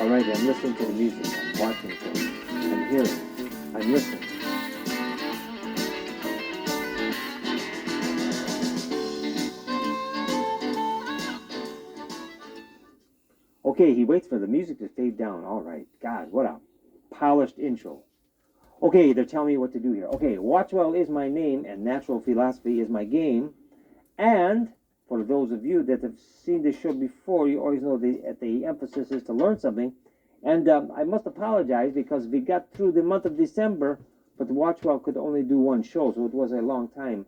All right, I'm listening to the music. I'm watching things. I'm hearing. I'm listening. Okay, he waits for the music to fade down. All right. God, what a polished intro. Okay, they're telling me what to do here. Okay, Watchwell is my name and natural philosophy is my game. And for those of you that have seen this show before, you always know the emphasis is to learn something. And I must apologize because we got through the month of December, but Watchwell could only do one show, so it was a long time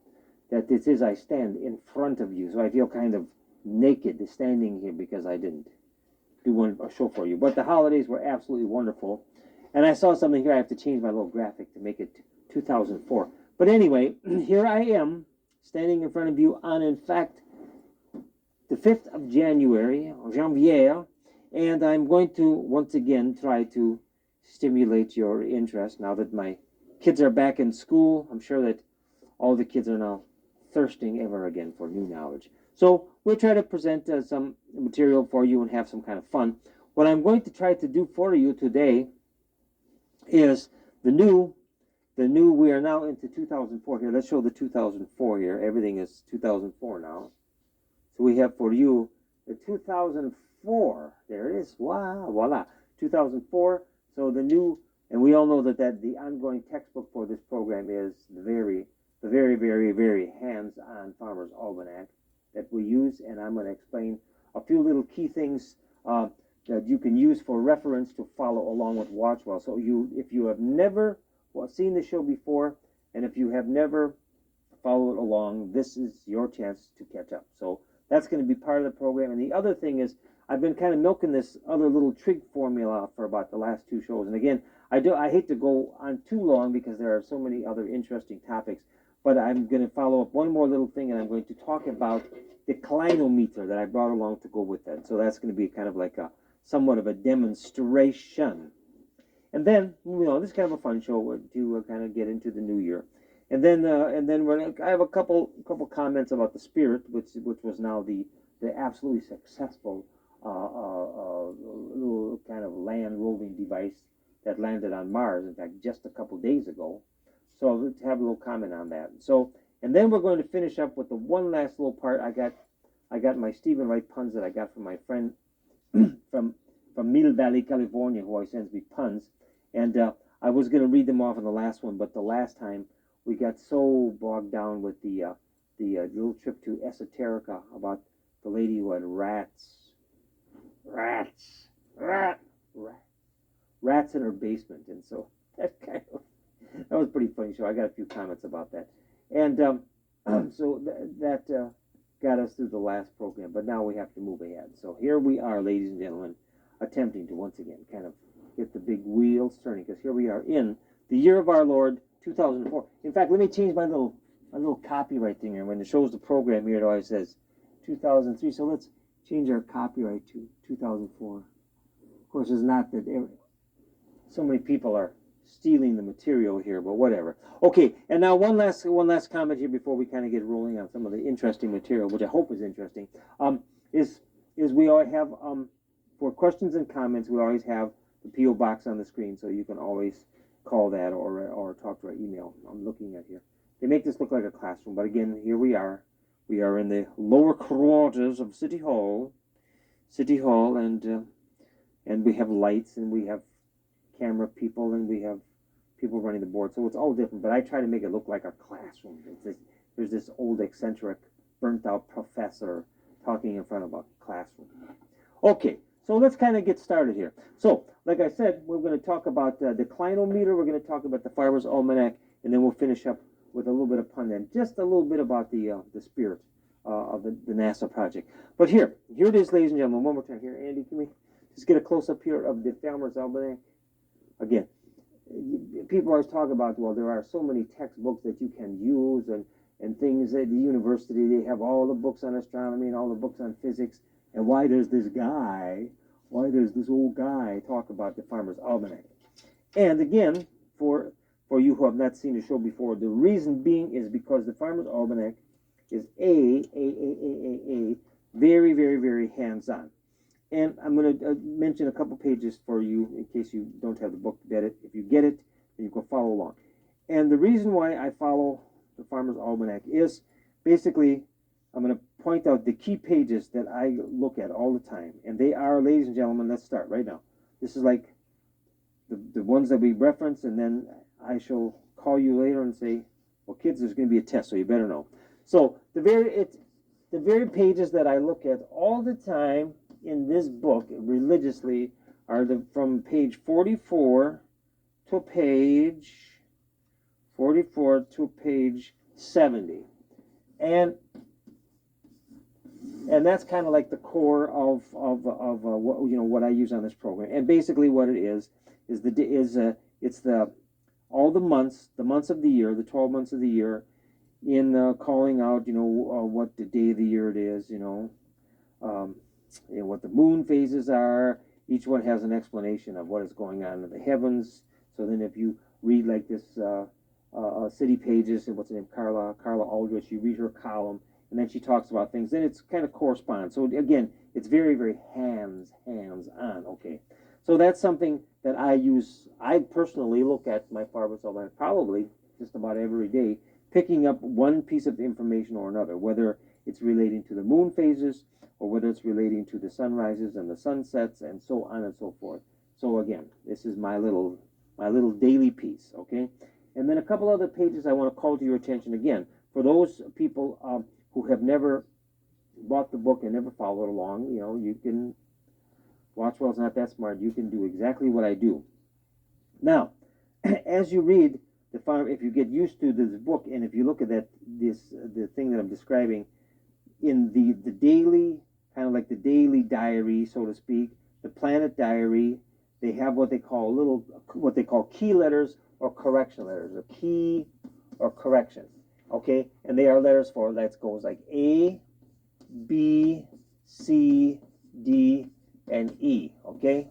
that this is I stand in front of you. So I feel kind of naked standing here because I didn't do a show for you. But the holidays were absolutely wonderful. And I saw something here. I have to change my little graphic to make it 2004. But anyway, here I am standing in front of you on, in fact, the 5th of January, Janvier, and I'm going to once again try to stimulate your interest now that my kids are back in school. I'm sure that all the kids are now thirsting ever again for new knowledge. So we'll try to present some material for you and have some kind of fun. What I'm going to try to do for you today is the new, we are now into 2004 here. Let's show the 2004 here. Everything is 2004 now. So we have for you the 2004. There it is. Wow, voila. 2004. So the new, and we all know that the ongoing textbook for this program is the very hands-on Farmer's Almanac that we use, and I'm going to explain a few little key things that you can use for reference to follow along with Watchwell. So if you have never seen the show before, and if you have never followed along, this is your chance to catch up. So that's going to be part of the program. And the other thing is, I've been kind of milking this other little trig formula for about the last two shows. And again, I hate to go on too long because there are so many other interesting topics, but I'm going to follow up one more little thing, and I'm going to talk about the clinometer that I brought along to go with that. So that's going to be kind of like a somewhat of a demonstration. And then, this is kind of a fun show to kind of get into the new year. And then I have a couple comments about the Spirit, which was now the absolutely successful little kind of land roving device that landed on Mars. In fact, just a couple days ago. So I'll have a little comment on that. So, and then we're going to finish up with the one last little part. I got my Stephen Wright puns that I got from my friend from Mill Valley, California, who always sends me puns. And I was going to read them off in the last one, but the last time we got so bogged down with the little trip to Esoterica about the lady who had rats in her basement, and so that was a pretty funny show. I got a few comments about that, and so that got us through the last program. But now we have to move ahead. So here we are, ladies and gentlemen, attempting to once again kind of get the big wheels turning, because here we are in the year of our Lord 2004. In fact, let me change my little copyright thing here. When it shows the program here, it always says 2003. So let's change our copyright to 2004. Of course, it's not that so many people are stealing the material here, but whatever. Okay, and now one last comment here before we kind of get rolling on some of the interesting material, which I hope is interesting. Is we always have for questions and comments, we always have the PO box on the screen, so you can always call that or talk to our email. I'm looking at here. They make this look like a classroom, but again, here we are. We are in the lower quarters of City Hall, and we have lights, and we have camera people, and we have people running the board, so it's all different, but I try to make it look like a classroom. There's this old eccentric, burnt-out professor talking in front of a classroom. Okay, so let's kind of get started here. So, like I said, we're going to talk about the clinometer, we're going to talk about the Farmer's Almanac, and then we'll finish up with a little bit of pun and just a little bit about the Spirit of the NASA project. But here it is, ladies and gentlemen, one more time here. Andy, can we just get a close-up here of the Farmer's Almanac? Again, people always talk about, well, there are so many textbooks that you can use and things at the university. They have all the books on astronomy and all the books on physics. And why does this old guy talk about the Farmer's Almanac? And again, for you who have not seen the show before, the reason being is because the Farmer's Almanac is very, very, very hands-on. And I'm going to mention a couple pages for you in case you don't have the book to get it. If you get it, then you can follow along. And the reason why I follow the Farmer's Almanac is basically I'm going to point out the key pages that I look at all the time. And they are, ladies and gentlemen, let's start right now. This is like the ones that we reference, and then I shall call you later and say, well, kids, there's going to be a test, so you better know. So the very pages that I look at all the time in this book religiously are from page 44 to page 70. And that's kind of like the core of what I use on this program. And basically what it is it's all the months of the year, the 12 months of the year, in calling out what the day of the year it is, what the moon phases are. Each one has an explanation of what is going on in the heavens. So then if you read like this City Pages, and what's her name, Carla Aldrich, you read her column, and then she talks about things, then it's kind of corresponds. So again, it's very, very hands-on, okay? So that's something that I use. I personally look at my Farmer's Almanac probably just about every day, picking up one piece of information or another, whether it's relating to the moon phases or whether it's relating to the sunrises and the sunsets and so on and so forth. So again, this is my little daily piece, okay? And then a couple other pages I want to call to your attention again. For those people who have never bought the book and never followed along, you can, Watchwell's not that smart, you can do exactly what I do. Now, as you read the farm, if you get used to this book, and if you look at the thing that I'm describing in the daily, kind of like the daily diary, so to speak, the planet diary, they have what they call key letters or correction letters, or key or correction, okay? And they are letters for, that goes like A, B, C, D, and E, okay?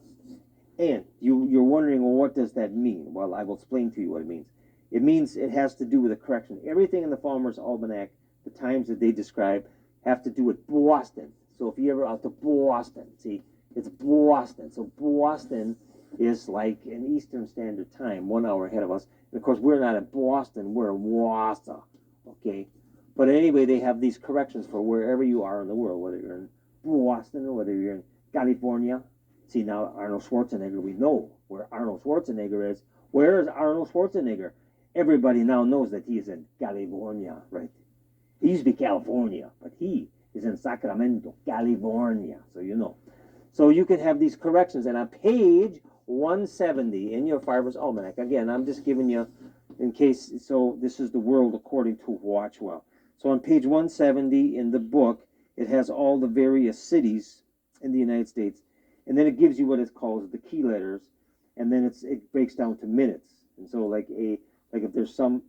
And you're wondering, well, what does that mean? Well, I will explain to you what it means. It means it has to do with a correction. Everything in the Farmer's Almanac, the times that they describe, have to do with Boston. So if you ever out to Boston, see, it's Boston. So Boston is like in Eastern Standard Time, 1 hour ahead of us. And of course, we're not in Boston, we're in Wausau, okay? But anyway, they have these corrections for wherever you are in the world, whether you're in Boston or whether you're in California. See, now Arnold Schwarzenegger, we know where Arnold Schwarzenegger is. Where is Arnold Schwarzenegger? Everybody now knows that he is in California, right? He used to be California, but he is in Sacramento, California, so you know. So you can have these corrections, and on page 170 in your Farmer's Almanac, again, I'm just giving you, in case, so this is the world according to Watchwell. So on page 170 in the book, it has all the various cities in the United States, and then it gives you what it calls the key letters, and then it breaks down to minutes. And so like if there's some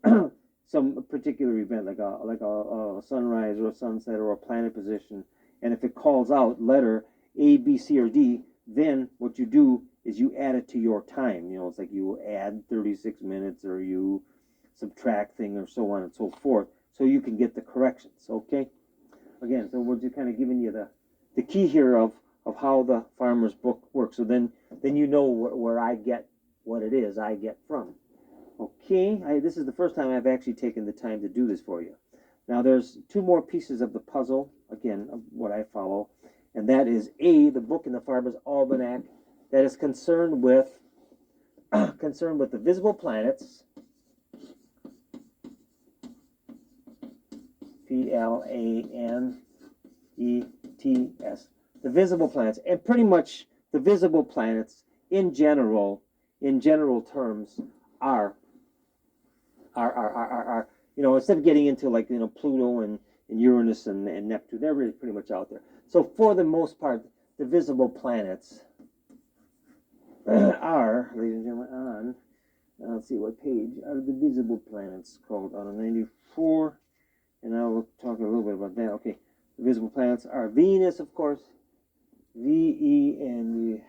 some particular event, like a sunrise or a sunset or a planet position, and if it calls out letter A, B, C, or D, then what you do is you add it to your time. It's like you add 36 minutes or you subtract thing or so on and so forth, so you can get the corrections, okay? Again, so we're just kind of giving you the key here of how the farmer's book works. So then you know where I get what it is I get from. Okay, this is the first time I've actually taken the time to do this for you. Now there's two more pieces of the puzzle, again, of what I follow, and that is A, the book in the Farmer's Almanac that is concerned with the visible planets, Planets, the visible planets, and pretty much the visible planets in general terms are instead of getting into like Pluto and Uranus and Neptune, they're really pretty much out there. So for the most part, the visible planets are, ladies and gentlemen, on, let's see what page are the visible planets called, on 94, and I will talk a little bit about that. Okay, the visible planets are Venus, of course, Venus,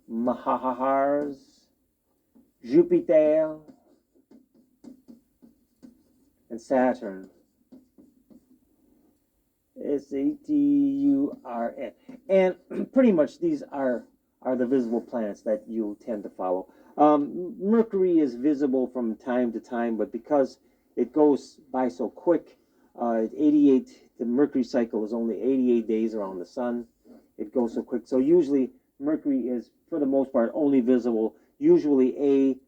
Mars, Jupiter, and Saturn. Saturn. And pretty much these are the visible planets that you tend to follow. Mercury is visible from time to time, but because it goes by so quick, 88, the Mercury cycle is only 88 days around the sun. It goes so quick. So usually Mercury is, for the most part, only visible, usually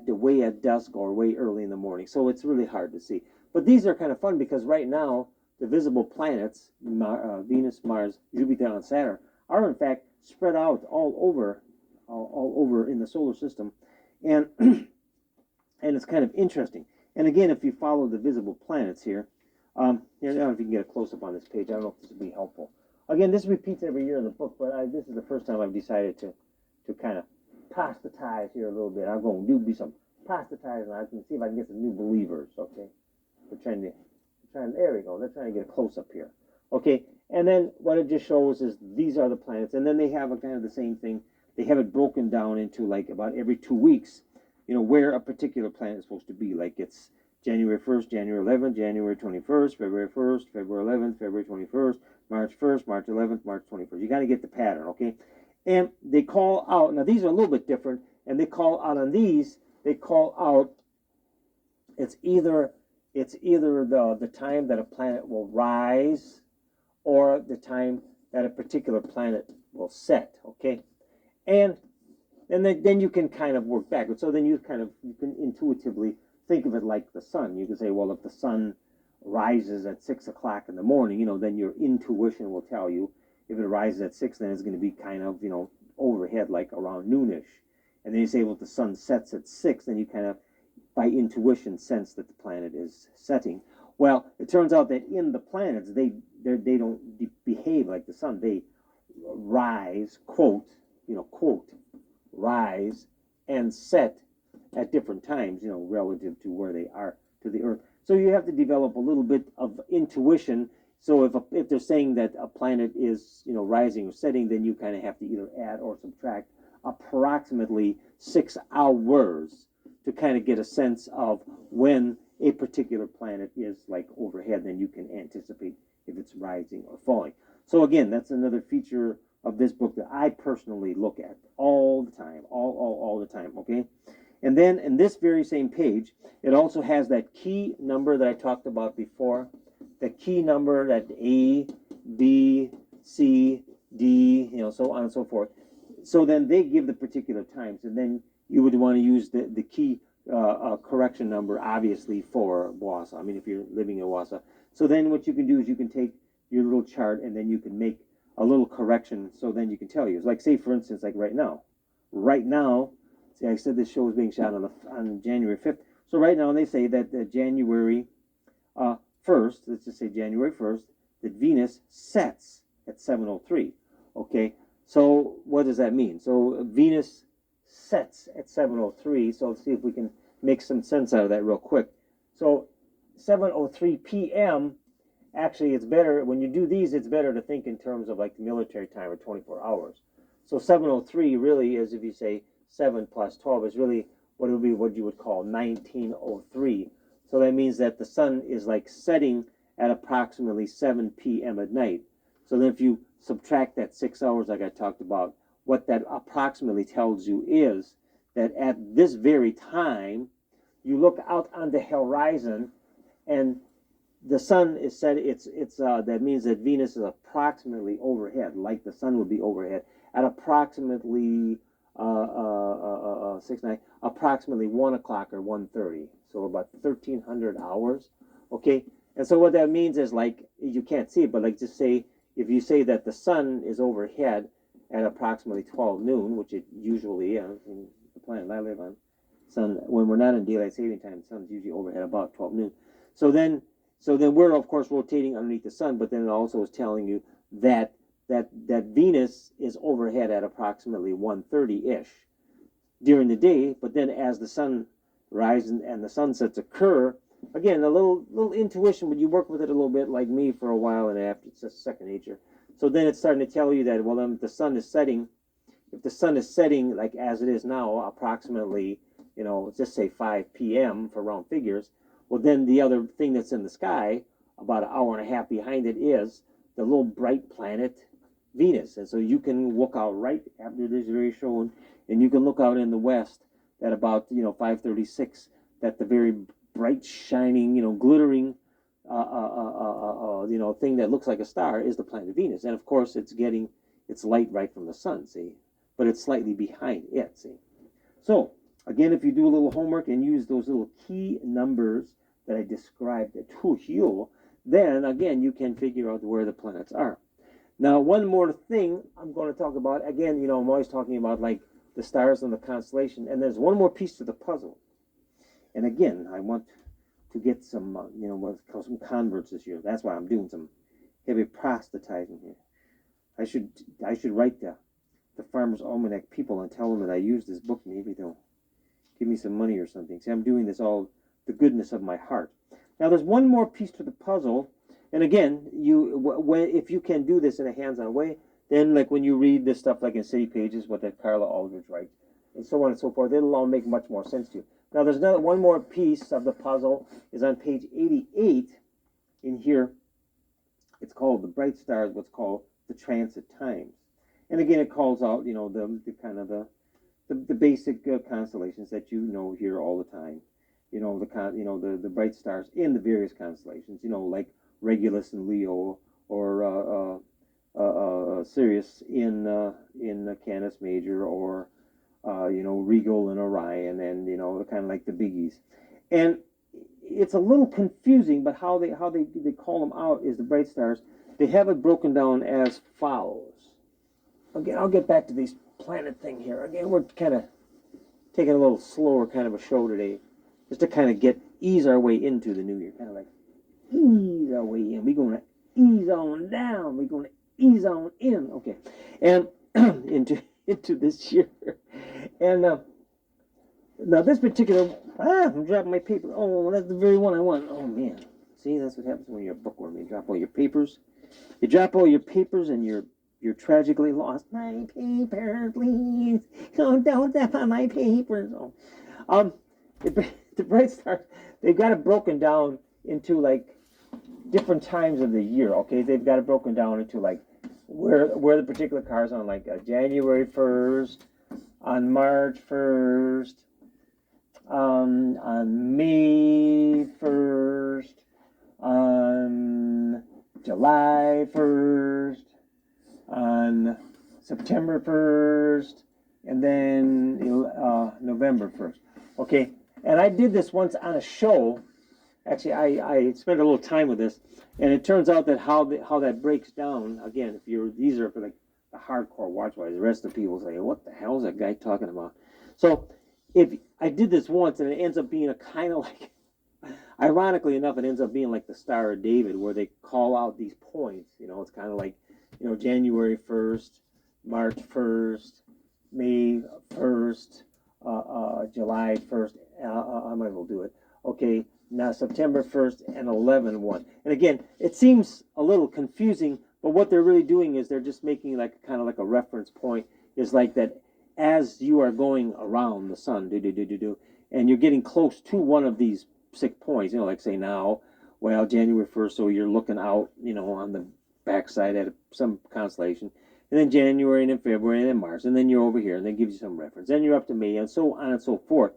way at dusk or way early in the morning. So it's really hard to see. But these are kind of fun because right now, the visible planets, Venus, Mars, Jupiter, and Saturn, are in fact spread out all over in the solar system. And, and it's kind of interesting. And again, if you follow the visible planets here, I don't know if you can get a close-up on this page. I don't know if this will be helpful. Again, this repeats every year in the book, but this is the first time I've decided to kind of proselytize here a little bit. I'm going to do some proselytizing. I can see if I can get some new believers, okay? There we go. They're trying to get a close-up here. Okay, and then what it just shows is these are the planets, and then they have a kind of the same thing. They have it broken down into like about every 2 weeks, where a particular planet is supposed to be. Like it's January 1st, January 11th, January 21st, February 1st, February 11th, February 21st, March 1st, March 11th, March 21st. You got to get the pattern, okay? And they call out, now these are a little bit different, and they call out on these, it's either the time that a planet will rise or the time that a particular planet will set, okay? And then you can kind of work backwards. So then you can intuitively think of it like the sun. You can say, well, if the sun rises at 6 o'clock in the morning, then your intuition will tell you if it rises at 6, then it's going to be kind of, overhead like around noonish. And then you say, well, if the sun sets at 6, then you kind of, by intuition, sense that the planet is setting. Well, it turns out that in the planets, they don't behave like the sun. They rise, quote, rise and set at different times, relative to where they are to the Earth. So you have to develop a little bit of intuition. So if they're saying that a planet is, rising or setting, then you kind of have to either add or subtract approximately 6 hours to kind of get a sense of when a particular planet is like overhead. Then you can anticipate if it's rising or falling. So again, that's another feature of this book that I personally look at all the time, all the time, okay? And then in this very same page, it also has that key number that I talked about before, the key number, that A, B, C, D, so on and so forth. So then they give the particular times, and then you would want to use the key correction number, obviously, for Wausau. I mean, if you're living in Wausau. So then what you can do is you can take your little chart, and then you can make a little correction, so then you can tell you. It's like, say, for instance, like right now, see, I said this show is being shot on January 5th. So right now they say that January 1st, let's just say January 1st, that Venus sets at 7:03. Okay, so what does that mean? So Venus sets at 7:03. So let's see if we can make some sense out of that real quick. So 7:03 p.m. Actually, it's better when you do these. It's better to think in terms of like the military time, or 24 hours. So 7:03 really is, if you say 7 plus 12, is really what would be what you would call 19:03. So that means that the sun is like setting at approximately 7 p.m. at night. So then if you subtract that 6 hours like I talked about, what that approximately tells you is that at this very time, you look out on the horizon and the sun is set. That means that Venus is approximately overhead, like the sun would be overhead, at approximately approximately 1 o'clock or 1:30. So about 1,300 hours. Okay, and so what that means is, like, you can't see it, but like, just say, if you say that the sun is overhead at approximately 12 noon, which it usually is in the planet I live on, sun, when we're not in daylight saving time, the sun's usually overhead about 12 noon. So then we're of course rotating underneath the sun, but then it also is telling you that Venus is overhead at approximately 1:30-ish during the day. But then as the sun rises and the sunsets occur, again, a little intuition, but you work with it a little bit like me for a while, and after it's just second nature. So then it's starting to tell you that, well, if the sun is setting like as it is now, approximately, let's just say 5 p.m. for round figures, well, then the other thing that's in the sky about an hour and a half behind it is the little bright planet Venus. And so you can look out right after this very show, and you can look out in the west at about 5:36. That the very bright, shining, glittering, thing that looks like a star is the planet Venus. And of course, it's getting its light right from the sun. See, but it's slightly behind it. See, so again, if you do a little homework and use those little key numbers that I described to you, then again you can figure out where the planets are. Now, one more thing I'm going to talk about. Again, I'm always talking about like the stars and the constellation, and there's one more piece to the puzzle. And again, I want to get some, some converts this year. That's why I'm doing some heavy proselytizing here. I should write the Farmer's Almanac people and tell them that I use this book. Maybe they'll give me some money or something. See, I'm doing this all the goodness of my heart. Now, there's one more piece to the puzzle. And again, if you can do this in a hands-on way, then like when you read this stuff like in City Pages, what that Carla Aldrich writes, and so on and so forth, it'll all make much more sense to you. Now, there's one more piece of the puzzle is on page 88 in here. It's called the bright stars, what's called the transit times. And again, it calls out, the kind of the basic constellations that here all the time. The bright stars in the various constellations, like Regulus and Leo, or Sirius in Canis Major, or Regal and Orion, and kind of like the biggies. And it's a little confusing, but how they call them out is the bright stars. They have it broken down as follows. Again, I'll get back to this planet thing here. Again, we're kind of taking a little slower kind of a show today, just to kind of ease our way into the new year, kind of like ease our way in. We're going to ease on down. We're going to ease on in. Okay, and into this year. And now this particular, I'm dropping my paper. Oh, that's the very one I want. Oh man, see, that's what happens when you're a bookworm. You drop all your papers. You drop all your papers, and you're tragically lost. My papers, please. Oh, don't step on my papers. Oh. The bright stars, they've got it broken down into like different times of the year. Okay, they've got it broken down into like where the particular cars on, like January 1st, on March 1st, on May 1st, on July 1st, on September 1st, and then November 1st. Okay, and I did this once on a show. Actually, I spent a little time with this, and it turns out that how that breaks down. Again, these are for like the hardcore watch wise. The rest of the people say, "What the hell is that guy talking about?" So, if I did this once, and it ends up being a kind of like, ironically enough, it ends up being like the Star of David, where they call out these points. It's kind of like, January 1st, March 1st, May 1st, July 1st. I might as well do it. Okay. Now September 1st and 11/1. And again, it seems a little confusing, but what they're really doing is they're just making like kind of like a reference point, is like that as you are going around the sun, and you're getting close to one of these 6 points, like say now, well, January 1st, so you're looking out, on the backside at some constellation, and then January, and then February, and then March, and then you're over here, and then gives you some reference, then you're up to May, and so on and so forth.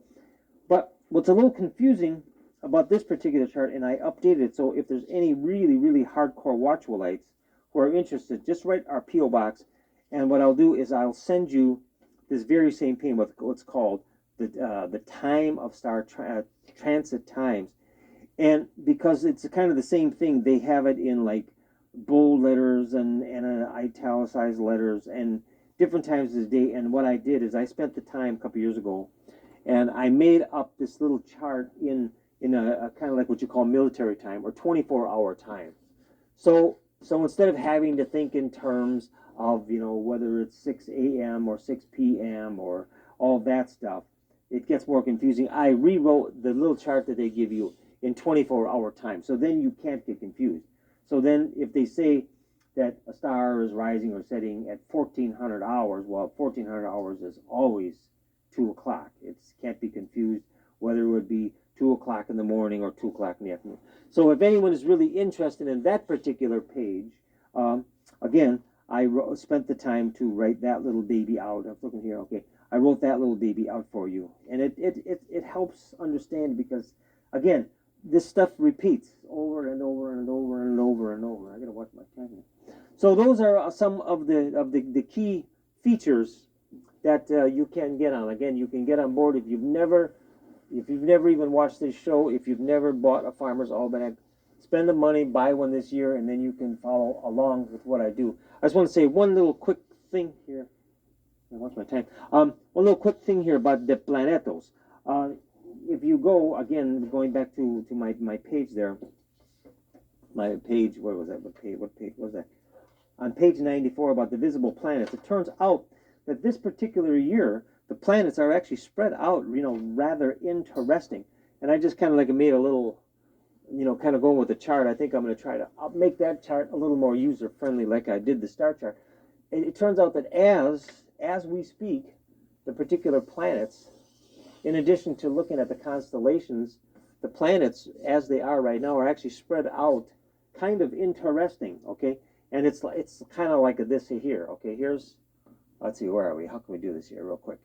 But what's a little confusing about this particular chart, and I updated it, so if there's any really, really hardcore watchwellites who are interested, just write our P.O. Box, and what I'll do is I'll send you this very same thing, what's called the time of star transit times. And because it's kind of the same thing, they have it in like bold letters and italicized letters and different times of the day. And what I did is I spent the time a couple years ago, and I made up this little chart in a kind of like what you call military time, or 24-hour time. So instead of having to think in terms of whether it's 6 a.m. or 6 p.m. or all that stuff, it gets more confusing. I rewrote the little chart that they give you in 24-hour time, so then you can't get confused. So then if they say that a star is rising or setting at 1400 hours, well, 1400 hours is always 2 o'clock. It can't be confused whether it would be 2 o'clock in the morning or 2 o'clock in the afternoon. So if anyone is really interested in that particular page, again, spent the time to write that little baby out. I'm looking here, okay. I wrote that little baby out for you. And it helps understand because, again, this stuff repeats over and over and over and over and over. I gotta watch my time here. So those are some of the key features that you can get on. Again, you can get on board if you've never even watched this show, if you've never bought a Farmer's Almanac. Spend the money, buy one this year, and then you can follow along with what I do. I just want to say one little quick thing here. What's my time? One little quick thing here about the planetos. If you go, again, going back to my page there, my page, what was that? What page was that? On page 94 about the visible planets, it turns out that this particular year, the planets are actually spread out, rather interesting. And I just kind of like made a little, kind of going with the chart. I think I'm going to try to make that chart a little more user-friendly like I did the star chart. It turns out that as we speak, the particular planets, in addition to looking at the constellations, the planets as they are right now are actually spread out kind of interesting, okay? And it's kind of like this here, okay? Here's, let's see, where are we? How can we do this here real quick?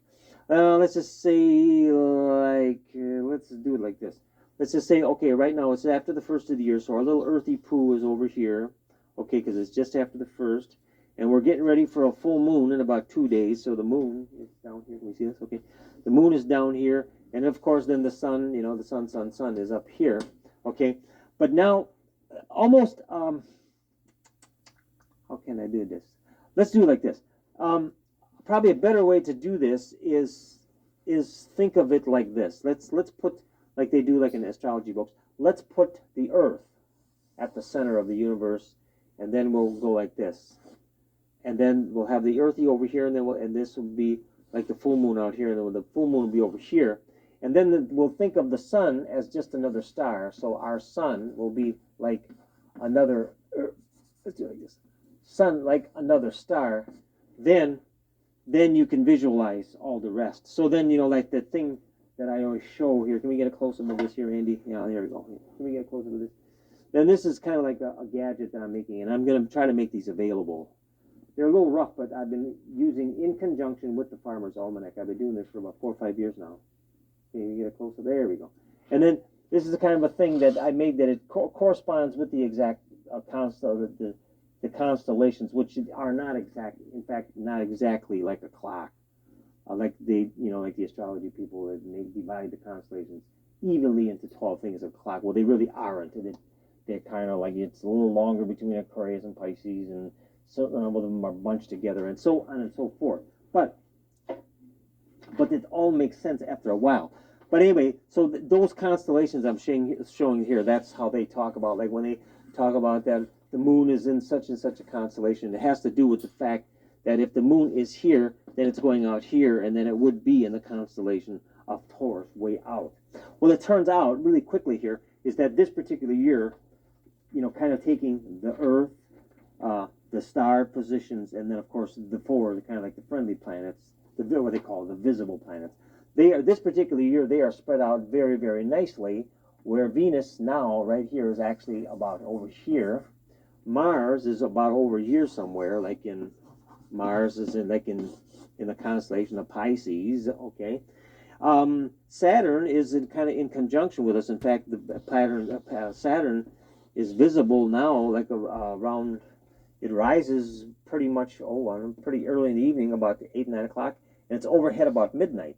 Let's just say, let's do it like this. Let's just say, okay, right now it's after the first of the year, so our little earthy poo is over here, okay, because it's just after the first, and we're getting ready for a full moon in about 2 days, so the moon is down here. Can we see this? Okay. The moon is down here, and of course then the sun, the sun is up here, okay? But now, almost, how can I do this? Let's do it like this. Probably a better way to do this is think of it like this. Let's put, like they do like in astrology books, let's put the Earth at the center of the universe, and then we'll go like this. And then we'll have the earthy over here, and then and this will be like the full moon out here, and then the full moon will be over here. And then we'll think of the sun as just another star. So our sun will be like another, let's do it like this, sun like another star. Then you can visualize all the rest. So then, like the thing that I always show here. Can we get a close-up of this here, Andy? Yeah, there we go. Can we get a close-up of this? Then this is kind of like a gadget that I'm making, and I'm going to try to make these available. They're a little rough, but I've been using in conjunction with the Farmer's Almanac. I've been doing this for about 4 or 5 years now. Can you get a close-up? There we go. And then this is the kind of a thing that I made that it corresponds with the exact the constellations, which are not exact. In fact, not exactly like a clock, like the astrology people that may divide the constellations evenly into 12 things of clock. Well, they really aren't. They're kind of like it's a little longer between Aquarius and Pisces, and certain of them are bunched together, and so on and so forth. But it all makes sense after a while. But anyway, so those constellations I'm showing here, that's how they talk about, like when they talk about that the moon is in such and such a constellation. It has to do with the fact that if the moon is here, then it's going out here, and then it would be in the constellation of Taurus, way out. Well, it turns out really quickly here is that this particular year, kind of taking the Earth, the star positions, and then of course the kind of like the friendly planets, what they call the visible planets. This particular year they are spread out very, very nicely. Where Venus now right here is actually about over here. Mars is about over here somewhere, like in Mars is in the constellation of Pisces. Okay. Saturn is kind of in conjunction with us. In fact, the Saturn is visible now, like around. It rises pretty much pretty early in the evening, about 8, 9 o'clock, and it's overhead about midnight.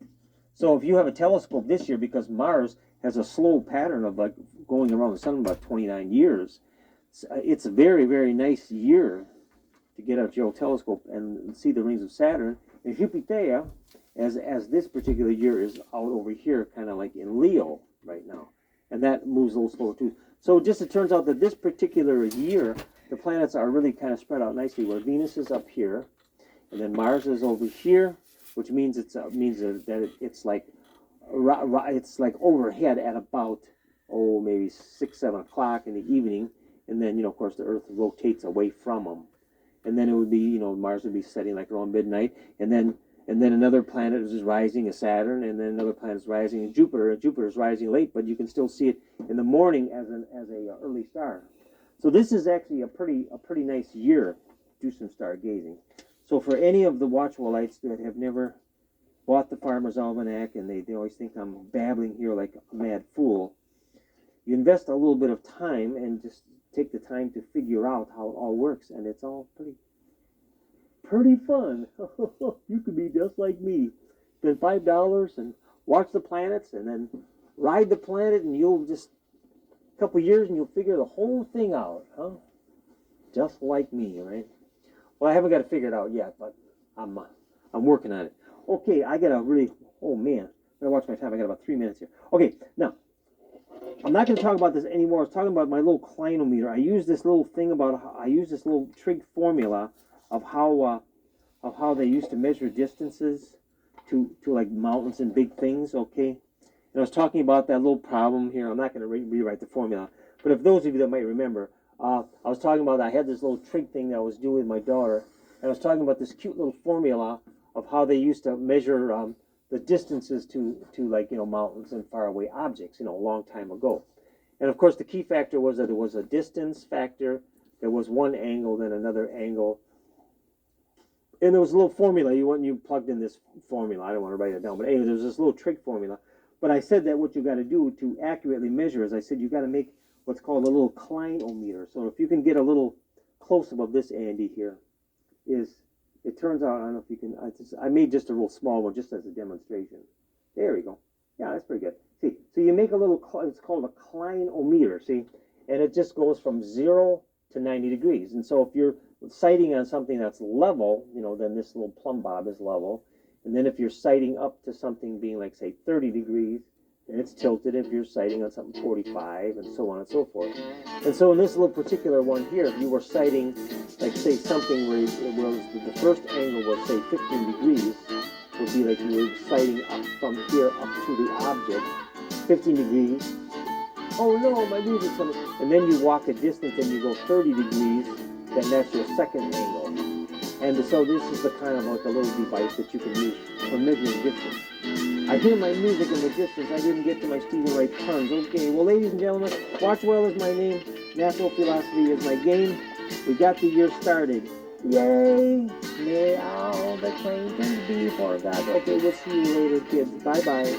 So if you have a telescope this year, because Mars has a slow pattern of like going around the sun about 29 years, it's a very, very nice year to get out your telescope and see the rings of Saturn. And Jupiter, as this particular year, is out over here, kind of like in Leo right now, and that moves a little slower too. So it turns out that this particular year, the planets are really kind of spread out nicely, where Venus is up here, and then Mars is over here, which means it's like overhead at about maybe 6, 7 o'clock in the evening, and then of course the Earth rotates away from them, and then it would be Mars would be setting like around midnight, and then another planet is rising, a Saturn, and then another planet is rising, and Jupiter. And Jupiter is rising late, but you can still see it in the morning as a early star. So this is actually a pretty nice year do some stargazing. So for any of the Watchwellites that have never bought the Farmer's Almanac and they always think I'm babbling here like a mad fool, you invest a little bit of time and just take the time to figure out how it all works, and it's all pretty fun. You could be just like me. Spend $5 and watch the planets and then ride the planet, and you'll just a couple years and you'll figure the whole thing out, huh? Just like me, right? Well, I haven't got it figured out yet, but I'm working on it. Okay, I gotta really, oh man, I gotta watch my time. I got about 3 minutes here. Okay, now I'm not going to talk about this anymore. I was talking about my little clinometer. I use this little thing I use this little trig formula of how they used to measure distances to like mountains and big things. Okay, and I was talking about that little problem here. I'm not going to rewrite the formula, but if those of you that might remember, I was talking about I had this little trig thing that I was doing with my daughter, and I was talking about this cute little formula of how they used to measure the distances to like, mountains and faraway objects, a long time ago. And of course the key factor was that there was a distance factor, there was one angle, then another angle, and there was a little formula. You plugged in this formula. I don't want to write it down, but anyway, there was this little trig formula. But I said that what you got to do to accurately measure is, I said, you got to make what's called a little clinometer. So if you can get a little close-up of this, Andy, here, it turns out, I don't know if you can, I made just a real small one just as a demonstration. There we go. Yeah, that's pretty good. See, so you make a little, it's called a clinometer, see? And it just goes from 0 to 90 degrees. And so if you're sighting on something that's level, then this little plumb bob is level. And then if you're sighting up to something being like, say, 30 degrees, then it's tilted if you're sighting on something 45, and so on and so forth. And so in this little particular one here, if you were sighting, like, say, something where the first angle was, say, 15 degrees, would be like you were sighting up from here up to the object, 15 degrees. Oh no, my music's coming. And then you walk a distance and you go 30 degrees, then that's your second angle. And so this is the kind of like a little device that you can use for measuring distance. I hear my music in the distance. I didn't get to my Stephen Wright puns. Okay, well, ladies and gentlemen, Watchwell is my name. Natural philosophy is my game. We got the year started. Yay! May all the acquaintance be forgot. Okay, we'll see you later, kids. Bye-bye.